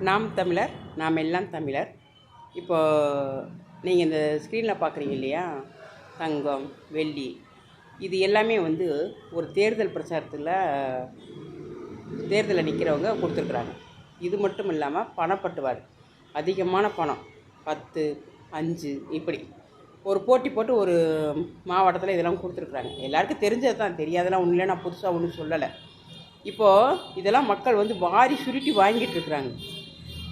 நாம் தமிழர், நாம் எல்லாம் தமிழர். இப்போது நீங்கள் இந்த ஸ்க்ரீனில் பார்க்குறீங்க இல்லையா, தங்கம், வெள்ளி, இது எல்லாமே வந்து ஒரு தேர்தல் பிரச்சாரத்தில் தேர்தலில் நிற்கிறவங்க கொடுத்துருக்குறாங்க. இது மட்டும் இல்லாமல் பணப்பட்டுவார், அதிகமான பணம் 10, 5 இப்படி ஒரு போட்டி போட்டு ஒரு மாவட்டத்தில் இதெல்லாம் கொடுத்துருக்குறாங்க. எல்லாருக்கும் தெரிஞ்சது தான், தெரியாதெல்லாம் ஒன்றும் இல்லை, நான் புதுசாக ஒன்றும் சொல்லலை. இப்போது இதெல்லாம் மக்கள் வந்து வாரி சுருட்டி வாங்கிட்டு இருக்கிறாங்க.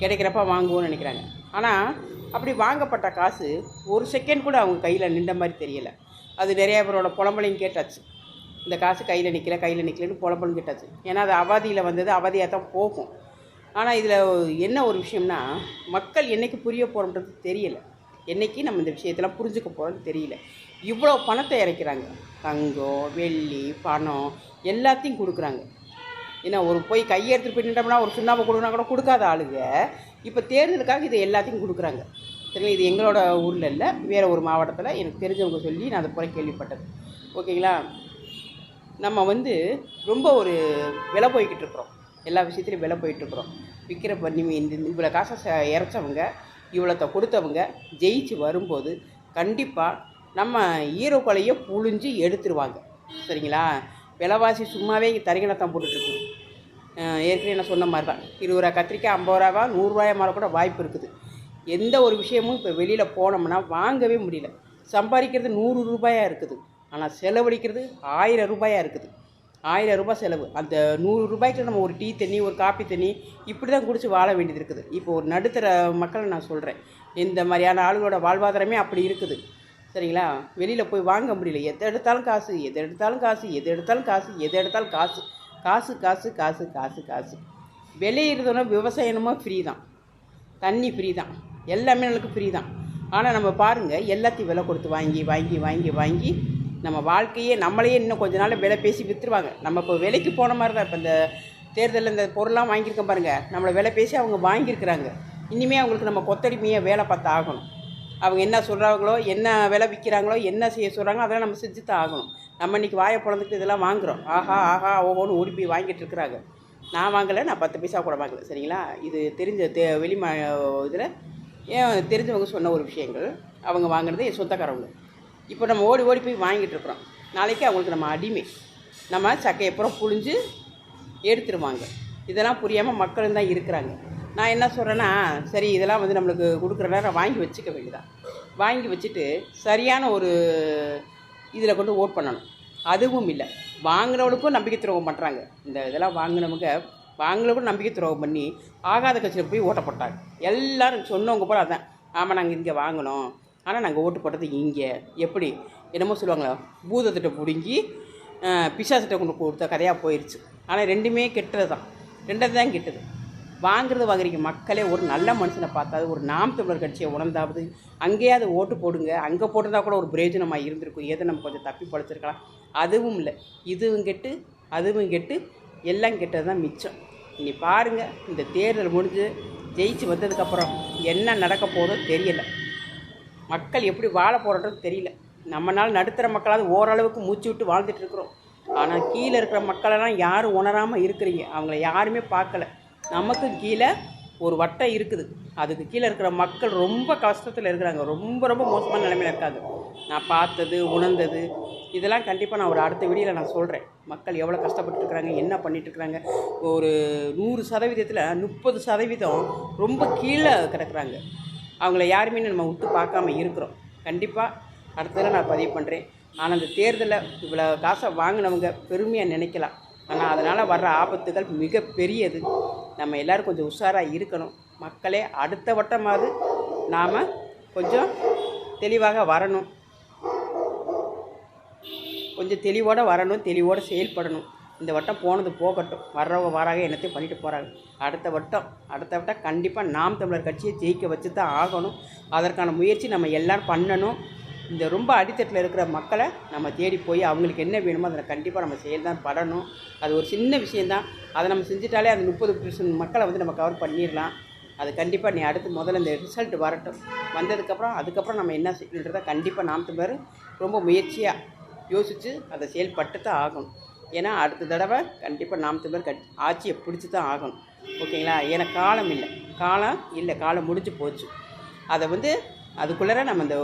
கிடைக்கிறப்ப வாங்குவோன்னு நினைக்கிறாங்க. ஆனால் அப்படி வாங்கப்பட்ட காசு ஒரு செகண்ட் கூட அவங்க கையில் நின்ற மாதிரி தெரியலை. அது நிறையா பேரோட புலம்பலையும் கேட்டாச்சு. இந்த காசு கையில் நிற்கலன்னு புலம்பலும் கேட்டாச்சு. ஏன்னா அது அவதியில் வந்தது, அவதியாக தான் போகும். ஆனால் இதில் என்ன ஒரு விஷயம்னா, மக்கள் என்றைக்கு புரிய போகிறோன்றது தெரியலை. என்றைக்கு நம்ம இந்த விஷயத்தெல்லாம் புரிஞ்சுக்க போகிறோன்னு தெரியல. இவ்வளோ பணத்தை இறைக்கிறாங்க. தங்கம், வெள்ளி, பணம் எல்லாத்தையும் கொடுக்குறாங்க. ஏன்னா ஒரு போய் கையெடுத்துட்டு போய் நின்றோம்னா ஒரு சுண்ணாம்பு கொடுக்குனா கூட கொடுக்காத ஆளுங்க இப்போ தேர்தலுக்காக இதை எல்லாத்தையும் கொடுக்குறாங்க. சரிங்களா? இது எங்களோட ஊரில் இல்லை, வேறு ஒரு மாவட்டத்தில் எனக்கு தெரிஞ்சவங்க சொல்லி நான் அதை போல கேள்விப்பட்டது. ஓகேங்களா? நம்ம வந்து ரொம்ப ஒரு விலை போய்கிட்டு இருக்கிறோம். எல்லா விஷயத்துலையும் விலை போயிட்டுருக்குறோம். விற்கிற பண்ணி இவ்வளோ காசை இறைச்சவங்க, இவ்வளோத்தை கொடுத்தவங்க ஜெயிச்சு வரும்போது கண்டிப்பாக நம்ம ஈரோக்கொலையை புழிஞ்சு எடுத்துருவாங்க. சரிங்களா? விலைவாசி சும்மாவே இங்கே தரிகணத்தான் போட்டுட்ருக்கு. ஏற்கனவே நான் சொன்ன மாதிரி தான், 20 ரூபா கத்திரிக்காய் 50 ரூபாவா 100 ரூபாயா மாற கூட வாய்ப்பு இருக்குது. எந்த ஒரு விஷயமும் இப்போ வெளியில் போனோம்னா வாங்கவே முடியல. சம்பாதிக்கிறது 100 ரூபாயாக இருக்குது, ஆனால் செலவழிக்கிறது 1000 ரூபாயாக இருக்குது. 1000 ரூபாய் செலவு. அந்த 100 ரூபாய்க்கு நம்ம ஒரு டீ தண்ணி, ஒரு காப்பி தண்ணி இப்படி தான் குடிச்சு வாழ வேண்டியது இருக்குது. இப்போ ஒரு நடுத்தர மக்களை நான் சொல்கிறேன், இந்த மாதிரியான ஆளுகளோட வாழ்வாதாரமே அப்படி இருக்குது. சரிங்களா? வெளியில் போய் வாங்க முடியல. எதை எடுத்தாலும் காசு, எதை எடுத்தாலும் காசு, எதை எடுத்தாலும் காசு, எதை எடுத்தாலும் காசு, காசு காசு காசு காசு காசு. விளையிறதுனா விவசாயமுமா ஃப்ரீ தான், தண்ணி ஃப்ரீ தான், எல்லாமே நம்மளுக்கு ஃப்ரீ தான். ஆனால் நம்ம பாருங்கள், எல்லாத்தையும் விலை கொடுத்து வாங்கி வாங்கி வாங்கி வாங்கி நம்ம வாழ்க்கையே நம்மளையே இன்னும் கொஞ்ச நாள் விலை பேசி விற்றுருவாங்க. நம்ம இப்போ விலைக்கு போன மாதிரி தான். இப்போ இந்த தேர்தலில் இந்த பொருள்லாம் வாங்கியிருக்கோம் பாருங்கள், நம்மளை விலை பேசி அவங்க வாங்கியிருக்கிறாங்க. இனிமேல் அவங்களுக்கு நம்ம கொத்தடிமையாக வேலை பார்த்து ஆகணும். அவங்க என்ன சொல்கிறாங்களோ, என்ன விலை விற்கிறாங்களோ, என்ன செய்ய சொல்கிறாங்களோ அதெல்லாம் நம்ம செஞ்சு தான் ஆகணும். நம்ம இன்றைக்கி வாயை பிறந்துட்டு இதெல்லாம் வாங்குகிறோம். ஆஹா ஆஹா ஒவ்வொன்று ஓடி போய் வாங்கிட்டு இருக்கிறாங்க. நான் வாங்கலை, நான் 10 பைசா கூட வாங்கலை. சரிங்களா? இது தெரிஞ்ச இதில் ஏன் தெரிஞ்சவங்க சொன்ன ஒரு விஷயங்கள். அவங்க வாங்கினது என் சொந்தக்காரவங்க. இப்போ நம்ம ஓடி ஓடி போய் வாங்கிட்டு இருக்கிறோம். நாளைக்கு அவங்களுக்கு நம்ம அடிமை. நம்ம சக்கையை அப்புறம் புழிஞ்சு எடுத்துருவாங்க. இதெல்லாம் புரியாமல் மக்களும் தான் இருக்கிறாங்க. நான் என்ன சொல்கிறேன்னா, சரி இதெல்லாம் வந்து நம்மளுக்கு கொடுக்குற நேரம் வாங்கி வச்சுக்க வேண்டியதான். வாங்கி வச்சுட்டு சரியான ஒரு இதில் கொண்டு ஓட் பண்ணணும். அதுவும் இல்லை, வாங்கினவனுக்கும் நம்பிக்கை துரோகம் பண்ணுறாங்க. இந்த இதெல்லாம் வாங்கினவங்களுக்கும் நம்பிக்கை துரோகம் பண்ணி ஆகாத கட்சியில் போய் ஓட்ட போட்டாங்க. எல்லோரும் சொன்னவங்க போல் அதான், ஆமாம் நாங்கள் இங்கே வாங்கினோம், ஆனால் நாங்கள் ஓட்டு போட்டது இங்கே. எப்படி என்னமோ சொல்லுவாங்களா, பூதத்திட்ட பிடுங்கி பிசாசிட்ட கொண்டு கொடுத்த கதையாக போயிடுச்சு. ஆனால் ரெண்டுமே கெட்டது தான், ரெண்டது தான் கெட்டது. வாங்குறீங்க மக்களே. ஒரு நல்ல மனுஷனை பார்த்தாது, ஒரு நாம் தமிழர் கட்சியை உணர்ந்தாவது அங்கேயாவது ஓட்டு போடுங்க. அங்கே போட்டிருந்தா கூட ஒரு பிரயோஜனமாக இருந்திருக்கும். ஏதோ நம்ம கொஞ்சம் தப்பி படைச்சிருக்கலாம். அதுவும் இல்லை, இதுவும் கெட்டு அதுவும் கெட்டு எல்லாம் கெட்டது தான் மிச்சம். இனி பாருங்கள், இந்த தேர்தல் முடிஞ்சு ஜெயிச்சு வந்ததுக்கப்புறம் என்ன நடக்க போதோ தெரியலை. மக்கள் எப்படி வாழ போகிறோன்றது தெரியல. நம்மளால் நடுத்தர மக்களாவது ஓரளவுக்கு மூச்சு விட்டு வாழ்ந்துட்டு இருக்கிறோம். ஆனால் கீழே இருக்கிற மக்களெல்லாம் யாரும் உணராமல் இருக்கிறீங்க. அவங்கள யாருமே பார்க்கல. நமக்கு கீழே ஒரு வட்டம் இருக்குது, அதுக்கு கீழே இருக்கிற மக்கள் ரொம்ப கஷ்டத்தில் இருக்கிறாங்க. ரொம்ப ரொம்ப மோசமான நிலைமையில் இருக்காங்க. நான் பார்த்தது, உணர்ந்தது இதெல்லாம் கண்டிப்பாக நான் ஒரு அடுத்த வீடியோவில் நான் சொல்கிறேன். மக்கள் எவ்வளோ கஷ்டப்பட்டுருக்குறாங்க, என்ன பண்ணிகிட்ருக்குறாங்க. ஒரு 100%த்தில் 30% ரொம்ப கீழே கிடக்குறாங்க. அவங்கள யாருமே நம்ம விட்டு பார்க்காம இருக்கிறோம். கண்டிப்பாக அடுத்ததில் நான் பதிவு பண்ணுறேன். ஆனால் அந்த தேர்தலில் இவ்வளோ காசை வாங்கினவங்க பெருமையாக நினைக்கலாம். ஆனால் அதனால் வர்ற ஆபத்துகள் மிக பெரியது. நம்ம எல்லோரும் கொஞ்சம் உஷாராக இருக்கணும். மக்களே, அடுத்த வட்டமாவது நாம் கொஞ்சம் தெளிவாக வரணும், கொஞ்சம் தெளிவோடு வரணும், தெளிவோடு செயல்படணும். இந்த வட்டம் போனது போகட்டும், வர்றவங்க வராங்க, என்னத்தையும் பண்ணிட்டு போகிறாங்க. அடுத்த வட்டம் கண்டிப்பாக நாம் தமிழர் கட்சியை ஜெயிக்க வச்சு தான் ஆகணும். அதற்கான முயற்சி நம்ம எல்லோரும் பண்ணணும். இந்த ரொம்ப அடித்தட்டில் இருக்கிற மக்களை நம்ம தேடி போய் அவங்களுக்கு என்ன வேணுமோ அதில் கண்டிப்பாக நம்ம செயல் தான் படணும். அது ஒரு சின்ன விஷயந்தான், அதை நம்ம செஞ்சுட்டாலே அந்த 30% மக்களை வந்து நம்ம கவர் பண்ணிடலாம். அது கண்டிப்பாக நீ அடுத்து முதல்ல இந்த ரிசல்ட் வரட்டும். அதுக்கப்புறம் நம்ம என்ன செய்யணுன்றதை கண்டிப்பாக நாம் தமிழர் ரொம்ப முயற்சியாக யோசித்து அதை செயல்பட்டு தான் ஆகணும். ஏன்னா அடுத்த தடவை கண்டிப்பாக நாம் தமிழர் ஆட்சியை பிடிச்சி தான் ஆகணும். ஓகேங்களா? ஏன்னா காலம் இல்லை. காலம் இல்லை, காலம் முடிஞ்சு போச்சு. அதை வந்து அதுக்குள்ளே நம்ம இந்த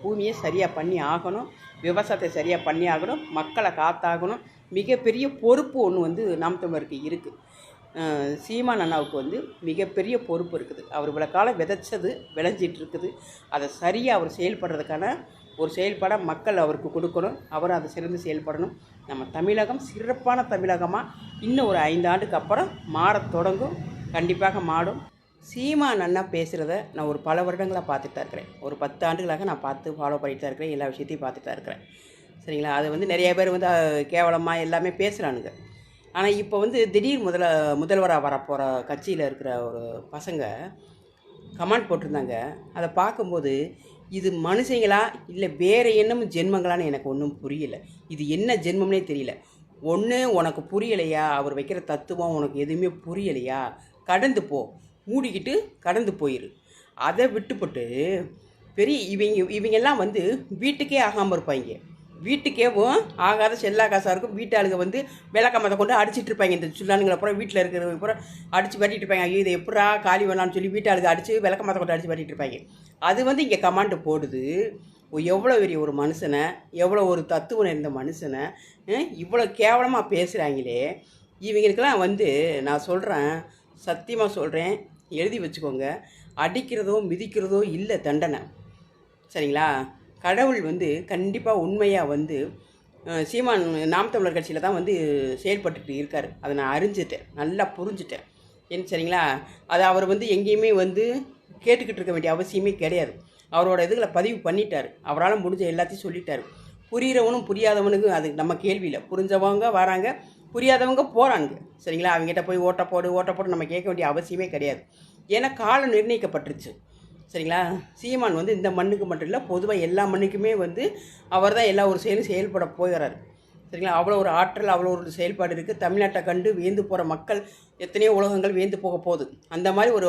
பூமியை சரியாக பண்ணி ஆகணும், விவசாயத்தை சரியாக பண்ணி ஆகணும், மக்களை காத்தாகணும். மிகப்பெரிய பொறுப்பு ஒன்று வந்து நாம் தமிழருக்கு இருக்குது. சீமான் அண்ணாவுக்கு வந்து மிகப்பெரிய பொறுப்பு இருக்குது. அவர் இவ்வளோ காலம் விதைச்சது விளைஞ்சிட்டு இருக்குது. அதை சரியாக அவர் செயல்படுறதுக்கான ஒரு செயல்பாடாக மக்கள் அவருக்கு கொடுக்கணும். அவரும் அதை சிறந்து செயல்படணும். நம்ம தமிழகம் சிறப்பான தமிழகமாக இன்னும் ஒரு 5 ஆண்டுக்கு அப்புறம் மாறத் தொடங்கும், கண்டிப்பாக மாறும். சீமான் அண்ணா பேசுகிறத நான் ஒரு பல வருடங்களாக பார்த்துட்டு தான் இருக்கிறேன். ஒரு 10 ஆண்டுகளாக நான் பார்த்து ஃபாலோ பண்ணிட்டு தான் இருக்கிறேன். எல்லா விஷயத்தையும் பார்த்துட்டு தான் இருக்கிறேன். சரிங்களா? அதை வந்து நிறைய பேர் வந்து கேவலமாக எல்லாமே பேசுகிறானுங்க. ஆனால் இப்போ வந்து திடீர் முதல்வராக வரப்போகிற கட்சியில் இருக்கிற ஒரு பசங்க கமெண்ட் போட்டிருந்தாங்க. அதை பார்க்கும்போது இது மனுஷங்களா இல்லை வேறு என்னமும் ஜென்மங்களான்னு எனக்கு ஒன்றும் புரியலை. இது என்ன ஜென்மம்னே தெரியல. ஒன்று உனக்கு புரியலையா, அவர் வைக்கிற தத்துவம் உனக்கு எதுவுமே புரியலையா, கடந்து போ, மூடிக்கிட்டு கடந்து போயிரு. அதை விட்டுப்பட்டு பெரிய இவங்கெல்லாம் வந்து வீட்டுக்கே ஆகாமல் இருப்பாங்க. வீட்டுக்கேவும் ஆகாத செல்லா காசாக இருக்கும். வீட்டாளுங்க வந்து விளக்கமத்தை கொண்டு அடிச்சிட்டு இருப்பாங்க. இந்த சுல்லானுங்களை பூரா வீட்டில் இருக்கிறவங்க பூரா அடித்து வெட்டிட்டு இருப்பாங்க. ஐயோ இதை எப்படா காலி வேணாம்னு சொல்லி வீட்டாளுக்கு அடித்து விளக்கமத்தை கொண்டு அடித்து வெட்டிட்டு இருப்பாங்க. அது வந்து இங்கே கமாண்டு போடுது. எவ்வளோ பெரிய ஒரு மனுஷனை, எவ்வளோ ஒரு தத்துவம் இருந்த மனுஷனை இவ்வளோ கேவலமாக பேசுகிறாங்களே. இவங்களுக்கெல்லாம் வந்து நான் சொல்கிறேன், சத்தியமாக சொல்கிறேன், எழுதி வச்சுக்கோங்க. அடிக்கிறதோ மிதிக்கிறதோ இல்லை தண்டனை. சரிங்களா? கடவுள் வந்து கண்டிப்பாக உண்மையாக வந்து சீமான் நாம் தமிழர் கட்சியில் தான் வந்து செயல்பட்டுட்டு இருக்கார். அதை நான் அறிஞ்சிட்டேன், நல்லா புரிஞ்சுட்டேன். சரிங்களா? அது அவர் வந்து எங்கேயுமே வந்து கேட்டுக்கிட்டு இருக்க வேண்டிய அவசியமே கிடையாது. அவரோட இதுகளை பதிவு பண்ணிட்டார். அவரால் முடிஞ்ச எல்லாத்தையும் சொல்லிட்டார். புரிகிறவனும் புரியாதவனுக்கு அது நம்ம கேள்வியில். புரிஞ்சவங்க வராங்க, புரியாதவங்க போகிறாங்க. சரிங்களா? அவங்ககிட்ட போய் ஓட்ட போட்டு நம்ம கேட்க வேண்டிய அவசியமே கிடையாது. ஏன்னா காலம் நிர்ணயிக்கப்பட்டுருச்சு. சரிங்களா? சீமான் வந்து இந்த மண்ணுக்கு மட்டும் இல்லை, பொதுவாக எல்லா மண்ணுக்குமே வந்து அவர் தான் எல்லா ஒரு செயல்பட போகிறார். சரிங்களா? அவ்வளோ ஒரு ஆற்றல், அவ்வளோ ஒரு செயல்பாடு இருக்குது. தமிழ்நாட்டை கண்டு வியந்து போகிற மக்கள் எத்தனையோ உலகங்கள் வியந்து போக போகுது. அந்த மாதிரி ஒரு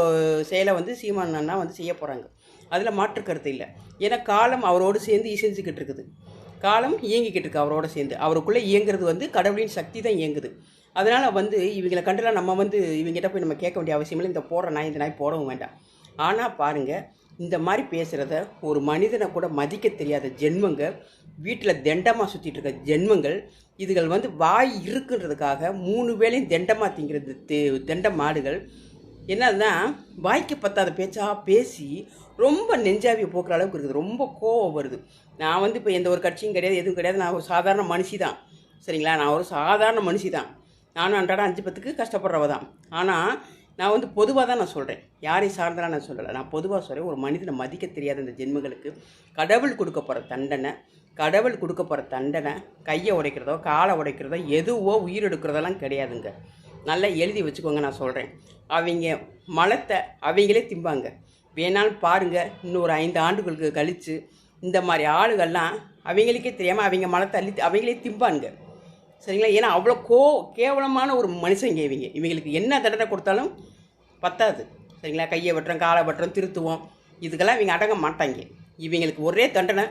செயலை வந்து சீமான் அண்ணா வந்து செய்ய போகிறாங்க. அதில் மாற்று கருத்து இல்லை. ஏன்னா காலம் அவரோடு சேர்ந்து இசைஞ்சிக்கிட்டு இருக்குது. காலம் இயங்கிக்கிட்டு இருக்குது அவரோட சேர்ந்து. அவருக்குள்ளே இயங்குறது வந்து கடவுளின் சக்தி தான் இயங்குது. அதனால் வந்து இவங்களை கண்டுலாம் நம்ம வந்து இவங்ககிட்ட போய் நம்ம கேட்க வேண்டிய அவசியம் இல்லை. இந்த போடுற நாய் இந்த நாய் போடவும் வேண்டாம். ஆனால் பாருங்கள், இந்த மாதிரி பேசுகிறத ஒரு மனிதனை கூட மதிக்க தெரியாத ஜென்மங்க, வீட்டில் தண்டமாக சுற்றிட்டு இருக்க ஜென்மங்கள், இதுகள் வந்து வாய் இருக்குன்றதுக்காக 3 வேளையும் தண்டமாக திங்கிறது தண்ட மாடுகள். என்னன்னா வாய்க்கு பத்தாத பேச்சா பேசி ரொம்ப நெஞ்சாவியை போக்குற அளவுக்கு இருக்குது. ரொம்ப கோவம் வருது. நான் வந்து இப்போ எந்த ஒரு கட்சியும் கிடையாது, எதுவும் கிடையாது. நான் ஒரு சாதாரண மனுஷி தான். சரிங்களா? நான் ஒரு சாதாரண மனுஷி தான். நானும் அன்றாட 5 10க்கு கஷ்டப்படுறவ தான். ஆனால் நான் வந்து பொதுவாக தான் நான் சொல்கிறேன். யாரையும் சார்ந்தெல்லாம் நான் சொல்லலை. நான் பொதுவாக சொல்கிறேன், ஒரு மனிதனை மதிக்க தெரியாத இந்த ஜென்மங்களுக்கு கடவுள் கொடுக்க போகிற தண்டனை கையை உடைக்கிறதோ காலை உடைக்கிறதோ எதுவோ உயிர் எடுக்கிறதெல்லாம் கிடையாதுங்க. நல்லா எழுதி வச்சுக்கோங்க. நான் சொல்கிறேன், அவங்க மலத்தை அவங்களே திம்பாங்க. வேணாலும் பாருங்கள், இன்னும் ஒரு 5 ஆண்டுகளுக்கு கழித்து இந்த மாதிரி ஆளுகள்லாம் அவங்களுக்கே தெரியாமல் அவங்க மலத்தை அள்ளி அவங்களே திம்பானுங்க. சரிங்களா? ஏன்னா அவ்வளோ கேவலமான ஒரு மனுஷங்க இவங்களுக்கு என்ன தண்டனை கொடுத்தாலும் பத்தாது. சரிங்களா? கையை வெட்டுறோம், காலை வெட்டுறோம், திருத்துவோம், இதுக்கெல்லாம் இவங்க அடங்க மாட்டாங்க. இவங்களுக்கு ஒரே தண்டனை,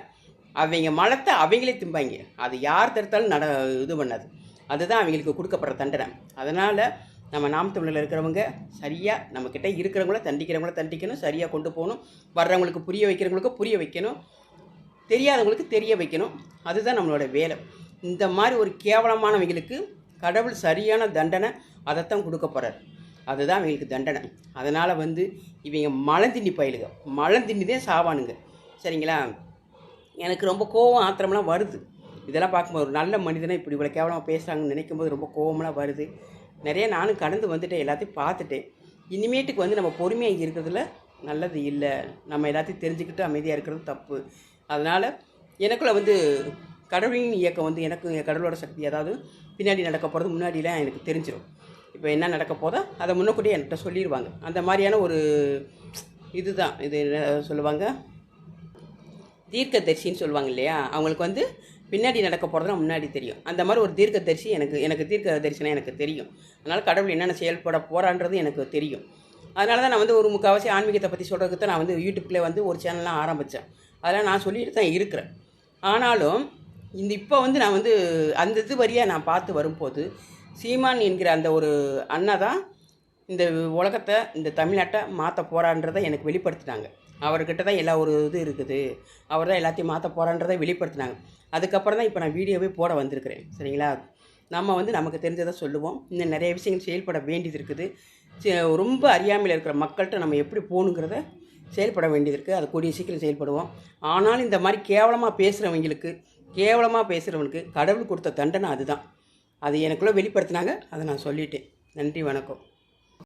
அவங்க மலத்தை அவங்களே திம்பாங்க. அது யார் தடுத்தாலும் இது பண்ணாது. அதுதான் அவங்களுக்கு கொடுக்கப்படுற தண்டனை. அதனால் நம்ம நாம் தமிழில் இருக்கிறவங்க சரியாக நம்மக்கிட்ட இருக்கிறவங்கள தண்டிக்கணும், சரியாக கொண்டு போகணும். வர்றவங்களுக்கு புரிய வைக்கிறவங்களுக்கு புரிய வைக்கணும், தெரியாதவங்களுக்கு தெரிய வைக்கணும். அதுதான் நம்மளோட வேலை. இந்த மாதிரி ஒரு கேவலமானவங்களுக்கு கடவுள் சரியான தண்டனை அதைத்தான் கொடுக்க போகிறார். அதுதான் அவங்களுக்கு தண்டனை. அதனால் வந்து இவங்க மலந்திண்ணி தான் சாவானுங்க. சரிங்களா? எனக்கு ரொம்ப கோவம் ஆத்திரமெல்லாம் வருது. இதெல்லாம் பார்க்கும்போது ஒரு நல்ல மனிதனை இப்படி இவ்வளோ கேவலமாக பேசுகிறாங்கன்னு நினைக்கும் போது ரொம்ப கோவமெல்லாம் வருது. நிறைய நானும் கடந்து வந்துட்டேன், எல்லாத்தையும் பார்த்துட்டேன். இனிமேட்டுக்கு வந்து நம்ம பொறுமையாக இருக்கிறதுல நல்லது இல்லை. நம்ம எல்லாத்தையும் தெரிஞ்சுக்கிட்டு அமைதியாக இருக்கிறது தப்பு. அதனால் எனக்குள்ள வந்து கடவுளின் இயக்கம் வந்து எனக்கு கடவுளோட சக்தி, அதாவது பின்னாடி நடக்க போகிறது முன்னாடிலாம் எனக்கு தெரிஞ்சிடும். இப்போ என்ன நடக்க போதோ அதை முன்னக்கூட்டியே என்கிட்ட சொல்லிடுவாங்க. அந்த மாதிரியான ஒரு இதுதான் இது சொல்லுவாங்க, தீர்க்கதரிசின்னு சொல்லுவாங்க இல்லையா? அவங்களுக்கு வந்து பின்னாடி நடக்க போகிறதுலாம் முன்னாடி தெரியும். அந்த மாதிரி ஒரு தீர்க்கதரிசி எனக்கு தீர்க்க தரிசனம் எனக்கு தெரியும். அதனால் கடவுள் என்னென்ன செயல்பட போகிறான்றது எனக்கு தெரியும். அதனால தான் நான் வந்து ஒரு முக்கால்வாசி ஆன்மீகத்தை பற்றி சொல்கிறதுக்கு தான் நான் வந்து யூடியூப்லேயே வந்து ஒரு சேனல்லாம் ஆரம்பித்தேன். அதெல்லாம் நான் சொல்லிட்டு தான் இருக்கிறேன். ஆனாலும் இப்போ வந்து நான் வந்து அந்த இது வரியாக நான் பார்த்து வரும்போது சீமான் என்கிற அந்த ஒரு அண்ணா தான் இந்த உலகத்தை இந்த தமிழ்நாட்டை மாற்ற போகிறான்றதை எனக்கு வெளிப்படுத்தினாங்க. அவர்கிட்ட தான் எல்லா ஒரு இது இருக்குது, அவர் தான் எல்லாத்தையும் மாற்ற போகிறான்றதை வெளிப்படுத்தினாங்க. அதுக்கப்புறம் தான் இப்போ நான் வீடியோவே போட வந்திருக்கிறேன். சரிங்களா? நம்ம நமக்கு தெரிஞ்சதை சொல்லுவோம். இன்னும் நிறைய விஷயங்கள் செயல்பட வேண்டியது இருக்குது. ரொம்ப அறியாமையில் இருக்கிற மக்கள்கிட்ட நம்ம எப்படி போகணுங்கிறத செயல்பட வேண்டியது இருக்குது. அது கூடிய சீக்கிரம் செயல்படுவோம். ஆனாலும் இந்த மாதிரி கேவலமாக பேசுகிறவனுக்கு கடவுள் கொடுத்த தண்டனை அதுதான். அது எனக்குள்ளே வெளிப்படுத்தினாங்க. அதை நான் சொல்லிட்டேன். நன்றி, வணக்கம்.